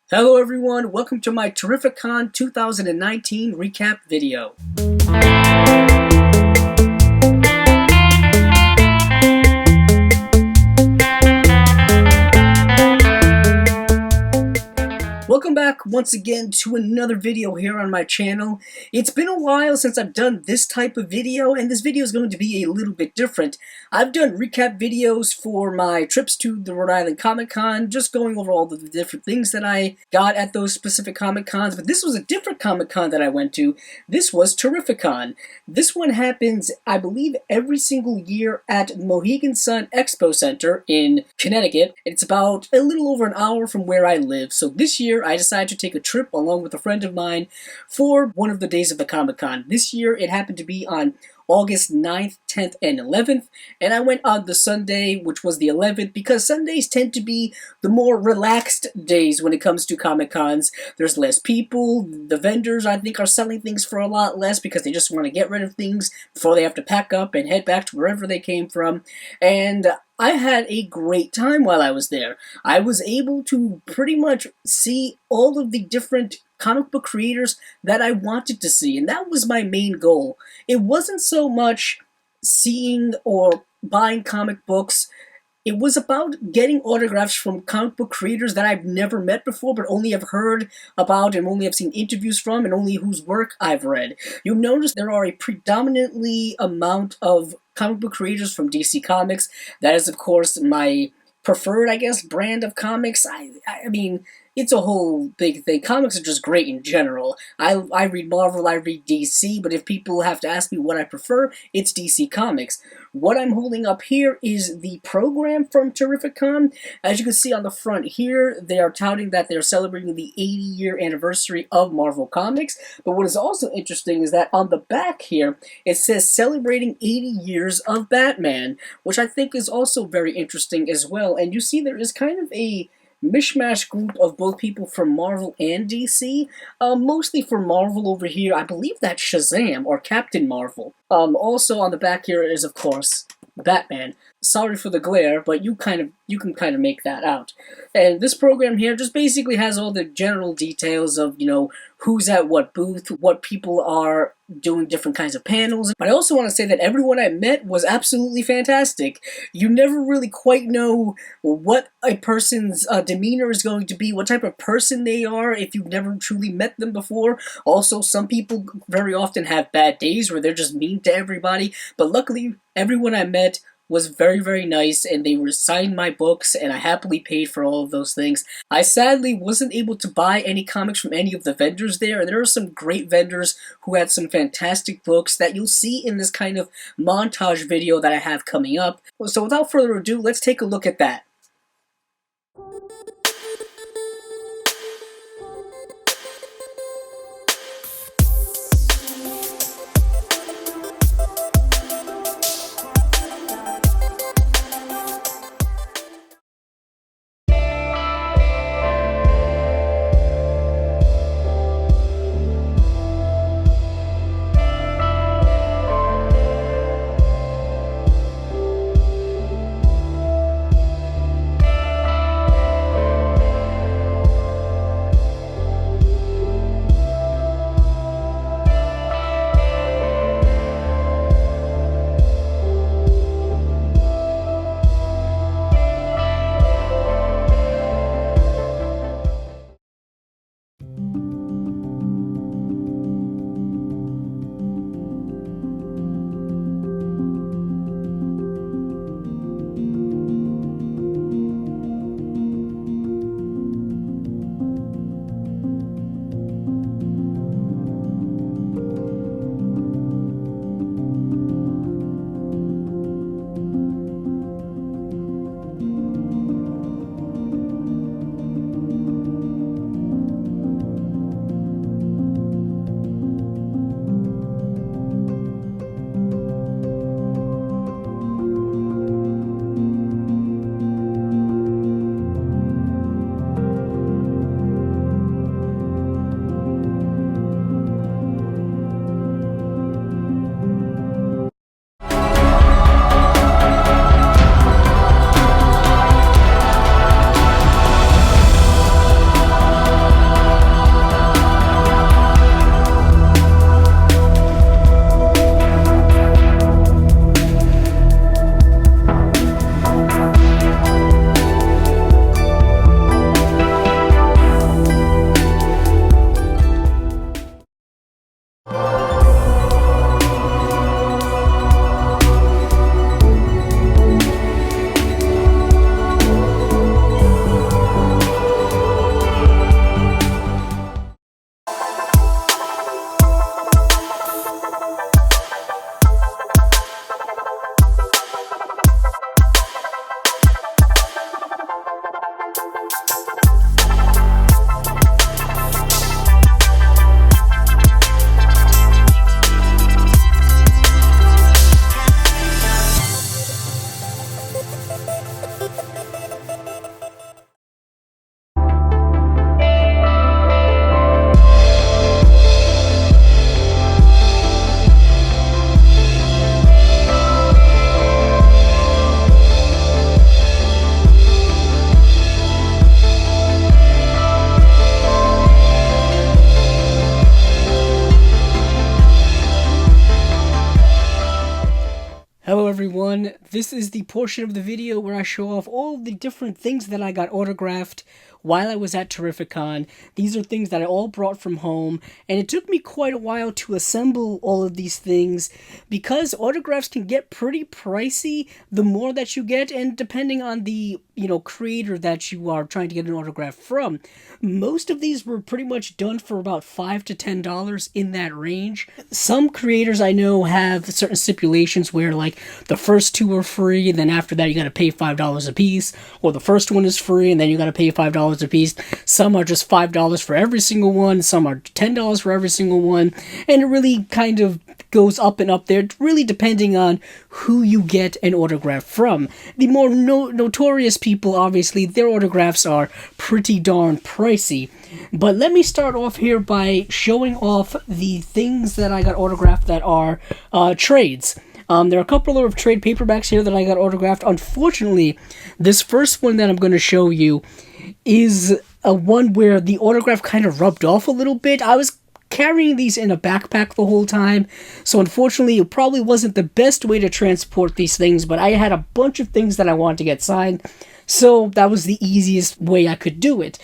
Hello everyone, welcome to my Terrificon 2019 recap video. Welcome back once again to another video here on my channel. It's been a while since I've done this type of video, and this video is going to be a little bit different. I've done recap videos for my trips to the Rhode Island Comic Con, just going over all the different things that I got at those specific Comic Cons, but this was a different Comic Con that I went to. This was Terrificon. This one happens, I believe, every single year at Mohegan Sun Expo Center in Connecticut. It's about a little over an hour from where I live, so this year I decided to take a trip along with a friend of mine for one of the days of the Comic-Con. This year it happened to be on August 9th, 10th, and 11th, and I went on the Sunday, which was the 11th, because Sundays tend to be the more relaxed days when it comes to Comic-Cons. There's less people, the vendors, I think, are selling things for a lot less because they just want to get rid of things before they have to pack up and head back to wherever they came from, and I had a great time while I was there. I was able to pretty much see all of the different comic book creators that I wanted to see, and that was my main goal. It wasn't so much seeing or buying comic books. It was about getting autographs from comic book creators that I've never met before, but only have heard about and only have seen interviews from and only whose work I've read. You'll notice there are a predominantly amount of comic book creators from DC Comics. That is, of course, my preferred, I guess, brand of comics. I mean, it's a whole big thing. Comics are just great in general. I read Marvel, I read DC, but if people have to ask me what I prefer, it's DC Comics. What I'm holding up here is the program from Terrificon. As you can see on the front here, they are touting that they're celebrating the 80-year anniversary of Marvel Comics. But what is also interesting is that on the back here, it says celebrating 80 years of Batman, which I think is also very interesting as well. And you see there is kind of a mishmash group of both people from Marvel and DC. Mostly for Marvel over here, I believe that's Shazam or Captain Marvel. Also on the back here is, of course, Batman. Sorry for the glare, but you can kind of make that out. And this program here just basically has all the general details of, you know, who's at what booth, what people are doing different kinds of panels. But I also want to say that everyone I met was absolutely fantastic. You never really quite know what a person's demeanor is going to be, what type of person they are if you've never truly met them before. Also, some people very often have bad days where they're just mean to everybody, but luckily everyone I met was very, very nice, and they signed my books, and I happily paid for all of those things. I sadly wasn't able to buy any comics from any of the vendors there, and there are some great vendors who had some fantastic books that you'll see in this kind of montage video that I have coming up. So without further ado, let's take a look at that. everyone. This is the portion of the video where I show off all the different things that I got autographed while I was at Terrificon. These are things that I all brought from home, and it took me quite a while to assemble all of these things because autographs can get pretty pricey the more that you get, and depending on the creator that you are trying to get an autograph from. Most of these were pretty much done for about $5 to $10 in that range. Some creators I know have certain stipulations where like the first two are free, and then after that you gotta pay $5 a piece, or the first one is free and then you gotta pay $5 a piece. Some are just $5 for every single one, some are $10 for every single one, and it really kind of goes up and up there, really depending on who you get an autograph from. The more notorious people, obviously, their autographs are pretty darn pricey. But let me start off here by showing off the things that I got autographed that are trades. There are a couple of trade paperbacks here that I got autographed. Unfortunately, this first one that I'm going to show you is a one where the autograph kind of rubbed off a little bit. I was carrying these in a backpack the whole time, so unfortunately it probably wasn't the best way to transport these things, but I had a bunch of things that I wanted to get signed, so that was the easiest way I could do it.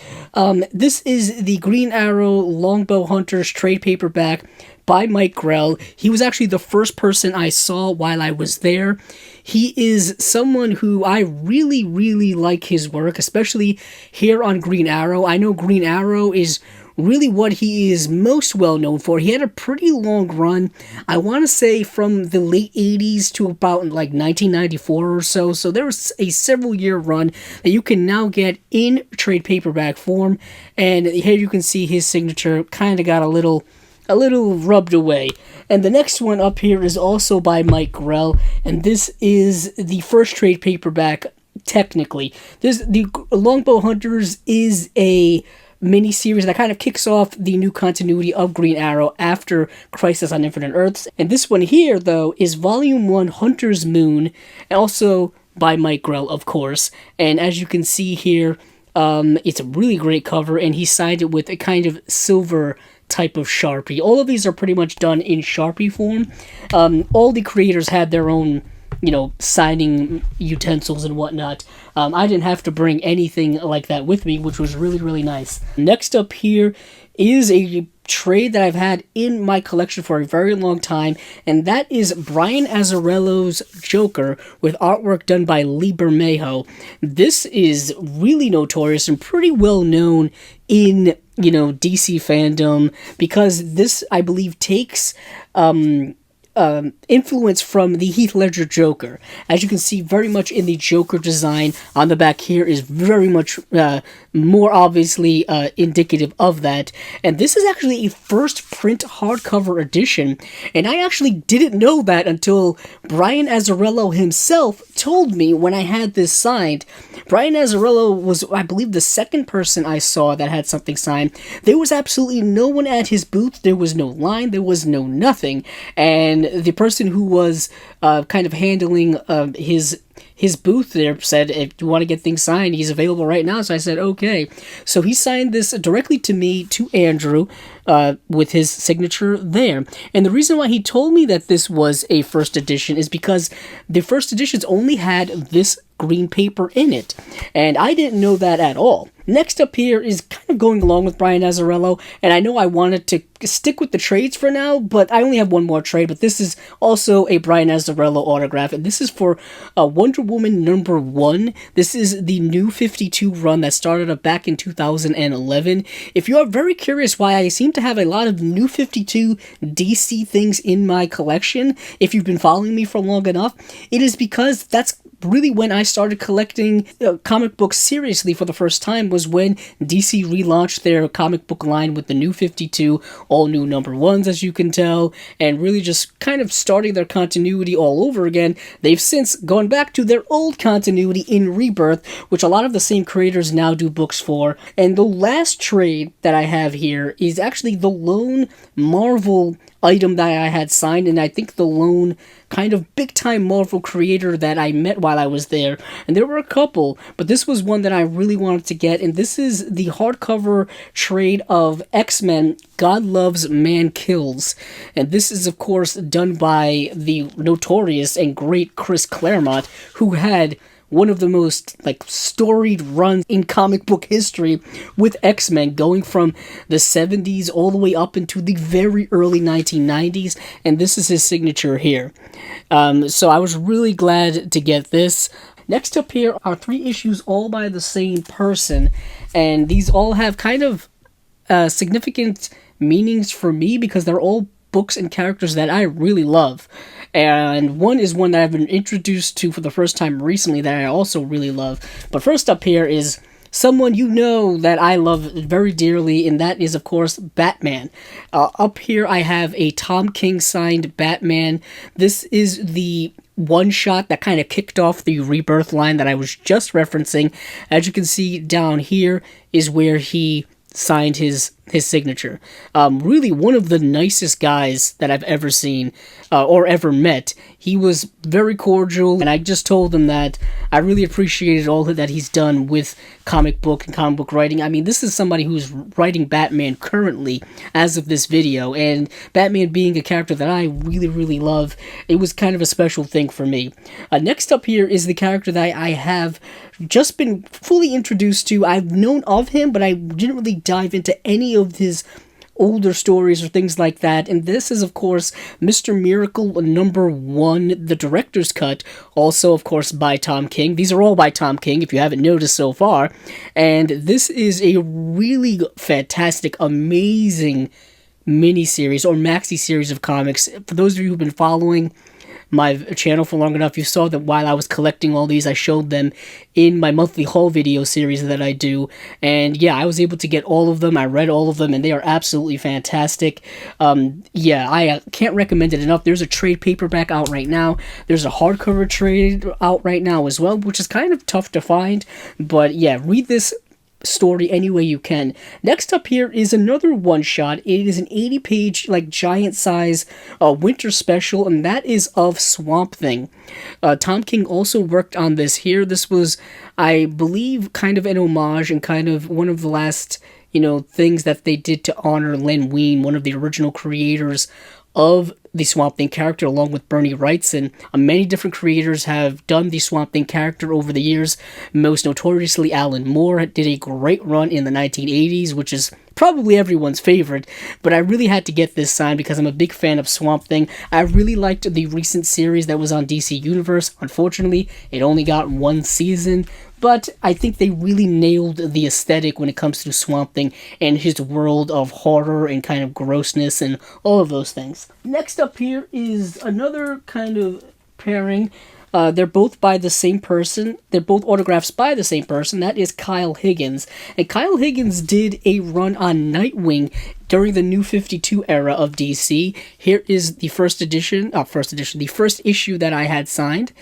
This is the Green Arrow Longbow Hunters trade paperback by Mike Grell. He was actually the first person I saw while I was there. He is someone who I really, really like his work, especially here on Green Arrow. I know Green Arrow is really what he is most well known for. He had a pretty long run, I want to say from the late 80s to about like 1994 or so. So there was a several year run that you can now get in trade paperback form. And here you can see his signature kind of got a little rubbed away. And the next one up here is also by Mike Grell, and this is the first trade paperback technically. The Longbow Hunters is a mini-series that kind of kicks off the new continuity of Green Arrow after Crisis on Infinite Earths. And this one here, though, is Volume 1, Hunter's Moon, also by Mike Grell, of course. And as you can see here, it's a really great cover, and he signed it with a kind of silver type of Sharpie. All of these are pretty much done in Sharpie form. All the creators had their own signing utensils and whatnot. I didn't have to bring anything like that with me, which was really, really nice. Next up here is a trade that I've had in my collection for a very long time, and that is Brian Azzarello's Joker with artwork done by Lee Bermejo. This is really notorious and pretty well known in DC fandom, because this, I believe, takes influence from the Heath Ledger Joker. As you can see, very much in the Joker design on the back here is very much more obviously indicative of that. And this is actually a first print hardcover edition, and I actually didn't know that until Brian Azzarello himself told me when I had this signed. Brian Azzarello was, I believe, the second person I saw that had something signed. There was absolutely no one at his booth. There was no line. There was no nothing. And the person who was kind of handling his booth there said, if you want to get things signed, he's available right now. So I said, okay. So he signed this directly to me, to Andrew, with his signature there. And the reason why he told me that this was a first edition is because the first editions only had this green paper in it, and I didn't know that at all. Next up here is kind of going along with Brian Azzarello, and I know I wanted to stick with the trades for now, but I only have one more trade, but this is also a Brian Azzarello autograph, and this is for Wonder Woman #1. This is the New 52 run that started up back in 2011. If you are very curious why I seem to have a lot of New 52 DC things in my collection, if you've been following me for long enough, it is because that's really when I started collecting comic books seriously for the first time, was when DC relaunched their comic book line with the New 52, all new #1s, as you can tell, and really just kind of starting their continuity all over again. They've since gone back to their old continuity in Rebirth, which a lot of the same creators now do books for. And the last trade that I have here is actually the lone Marvel item that I had signed, and I think the lone kind of big-time Marvel creator that I met while I was there. And there were a couple, but this was one that I really wanted to get, and this is the hardcover trade of X-Men God Loves, Man Kills. And this is, of course, done by the notorious and great Chris Claremont, who had one of the most storied runs in comic book history with X-Men, going from the 70s all the way up into the very early 1990s, and this is his signature here. So I was really glad to get this. Next up here are 3 issues all by the same person, and these all have kind of significant meanings for me because they're all books and characters that I really love. And one is one that I've been introduced to for the first time recently that I also really love. But first up here is someone you know that I love very dearly, and that is, of course, Batman. Up here I have a Tom King signed Batman. This is the one-shot that kind of kicked off the Rebirth line that I was just referencing. As you can see down here is where he signed his signature. Really one of the nicest guys that I've ever seen or ever met. He was very cordial, and I just told him that I really appreciated all that he's done with comic book and comic book writing. I mean, this is somebody who's writing Batman currently as of this video, and Batman being a character that I really, really love, it was kind of a special thing for me. Next up here is the character that I have just been fully introduced to. I've known of him, but I didn't really dive into any of his older stories or things like that, and this is, of course, Mr. Miracle #1, the director's cut, also, of course, by Tom King. These are all by Tom King, if you haven't noticed so far, and this is a really fantastic, amazing mini-series, or maxi-series of comics. For those of you who've been following my channel for long enough, you saw that while I was collecting all these, I showed them in my monthly haul video series that I do, and yeah, I was able to get all of them. I read all of them, and they are absolutely fantastic. Yeah, I can't recommend it enough. There's a trade paperback out right now. There's a hardcover trade out right now as well, which is kind of tough to find, but yeah, read this story any way you can. Next up here is another one-shot. It is an 80-page, giant size winter special, and that is of Swamp Thing. Tom King also worked on this here. This was, I believe, kind of an homage and kind of one of the last, things that they did to honor Len Wein, one of the original creators of the Swamp Thing character, along with Bernie Wrightson. Many different creators have done the Swamp Thing character over the years. Most notoriously, Alan Moore did a great run in the 1980s, which is probably everyone's favorite, but I really had to get this signed because I'm a big fan of Swamp Thing. I really liked the recent series that was on DC Universe. Unfortunately, it only got 1 season, but I think they really nailed the aesthetic when it comes to Swamp Thing and his world of horror and kind of grossness and all of those things. Next up here is another kind of pairing. They're both by the same person. They're both autographs by the same person. That is Kyle Higgins. And Kyle Higgins did a run on Nightwing during the New 52 era of DC. Here is the the first issue that I had signed.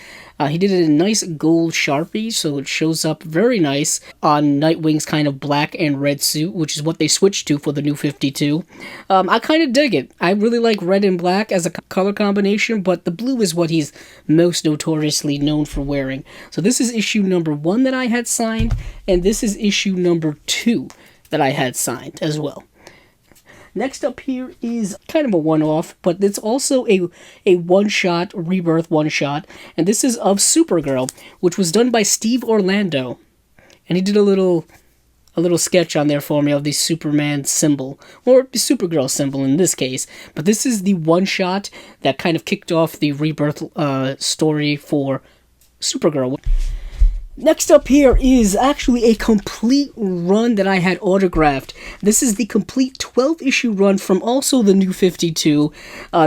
He did it in a nice gold Sharpie, so it shows up very nice on Nightwing's kind of black and red suit, which is what they switched to for the New 52. I kind of dig it. I really like red and black as a color combination, but the blue is what he's most notoriously known for wearing. So this is issue #1 that I had signed, and this is issue #2 that I had signed as well. Next up here is kind of a one-off, but it's also a one-shot, Rebirth one-shot, and this is of Supergirl, which was done by Steve Orlando. And he did a little sketch on there for me of the Superman symbol, or the Supergirl symbol in this case. But this is the one-shot that kind of kicked off the Rebirth story for Supergirl. Next up here is actually a complete run that I had autographed. This is the complete 12-issue run from also the New 52.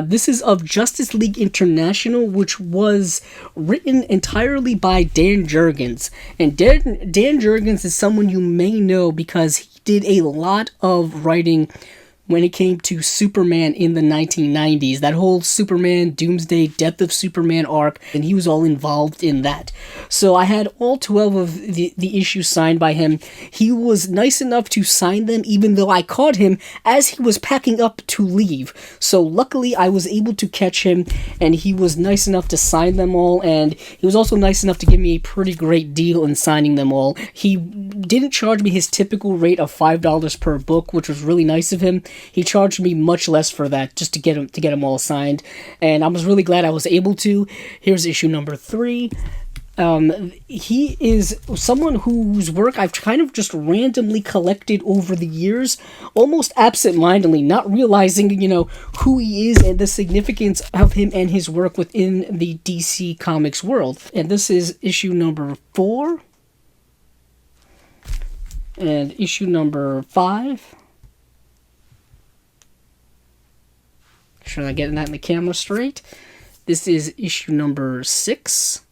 This is of Justice League International, which was written entirely by Dan Jurgens. And Dan Jurgens is someone you may know because he did a lot of writing when it came to Superman in the 1990s, that whole Superman Doomsday Death of Superman arc, and he was all involved in that. So I had all 12 of the issues signed by him. He was nice enough to sign them even though I caught him as he was packing up to leave. So luckily I was able to catch him, and he was nice enough to sign them all, and he was also nice enough to give me a pretty great deal in signing them all. He didn't charge me his typical rate of $5 per book, which was really nice of him. He charged me much less for that, just to get them all signed, and I was really glad I was able to. Here's issue number 3. He is someone whose work I've kind of just randomly collected over the years, almost absent-mindedly, not realizing, who he is and the significance of him and his work within the DC Comics world. And this is issue number 4. And issue number 5. Sure I'm getting that in the camera straight. This is issue number 6.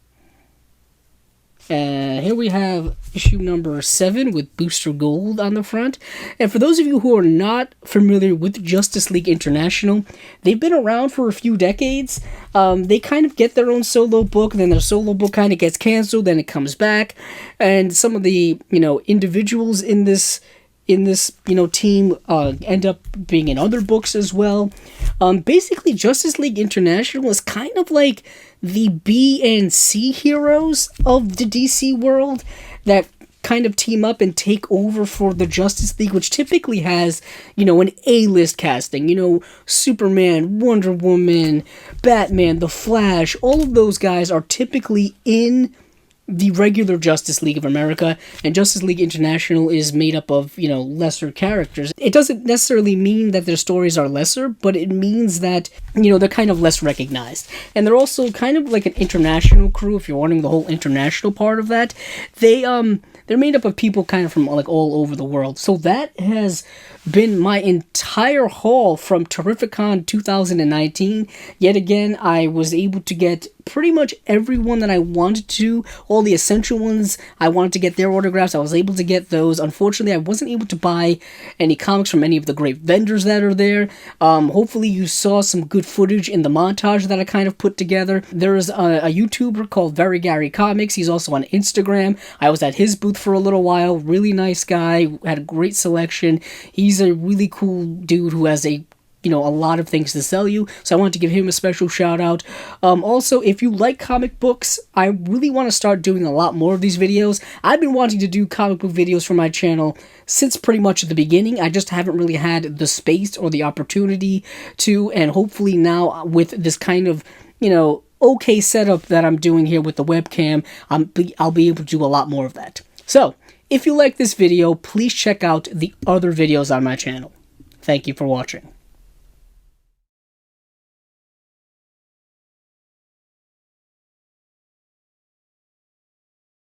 And here we have issue number 7 with Booster Gold on the front. And for those of you who are not familiar with Justice League International, they've been around for a few decades. They kind of get their own solo book, then their solo book kind of gets canceled, then it comes back. And some of the, individuals in this team end up being in other books as well. Basically, Justice League International is kind of like the B and C heroes of the DC world that kind of team up and take over for the Justice League, which typically has, an A-list casting. Superman, Wonder Woman, Batman, The Flash, all of those guys are typically in the regular Justice League of America, and Justice League International is made up of, lesser characters. It doesn't necessarily mean that their stories are lesser, but it means that, they're kind of less recognized. And they're also kind of like an international crew, if you're wanting the whole international part of that. They're made up of people kind of from, all over the world. So that has been my entire haul from Terrificon 2019. Yet again, I was able to get pretty much everyone that I wanted to. All the essential ones, I wanted to get their autographs. I was able to get those. Unfortunately, I wasn't able to buy any comics from any of the great vendors that are there. Hopefully, you saw some good footage in the montage that I kind of put together. There is a YouTuber called Very Gary Comics. He's also on Instagram. I was at his booth for a little while. Really nice guy. Had a great selection. He's a really cool dude who has a lot of things to sell you, so I want to give him a special shout out. Also, if you like comic books, I really want to start doing a lot more of these videos. I've been wanting to do comic book videos for my channel since pretty much the beginning. I just haven't really had the space or the opportunity to, and hopefully now with this kind of, okay setup that I'm doing here with the webcam, I'll be able to do a lot more of that. So, if you like this video, please check out the other videos on my channel. Thank you for watching.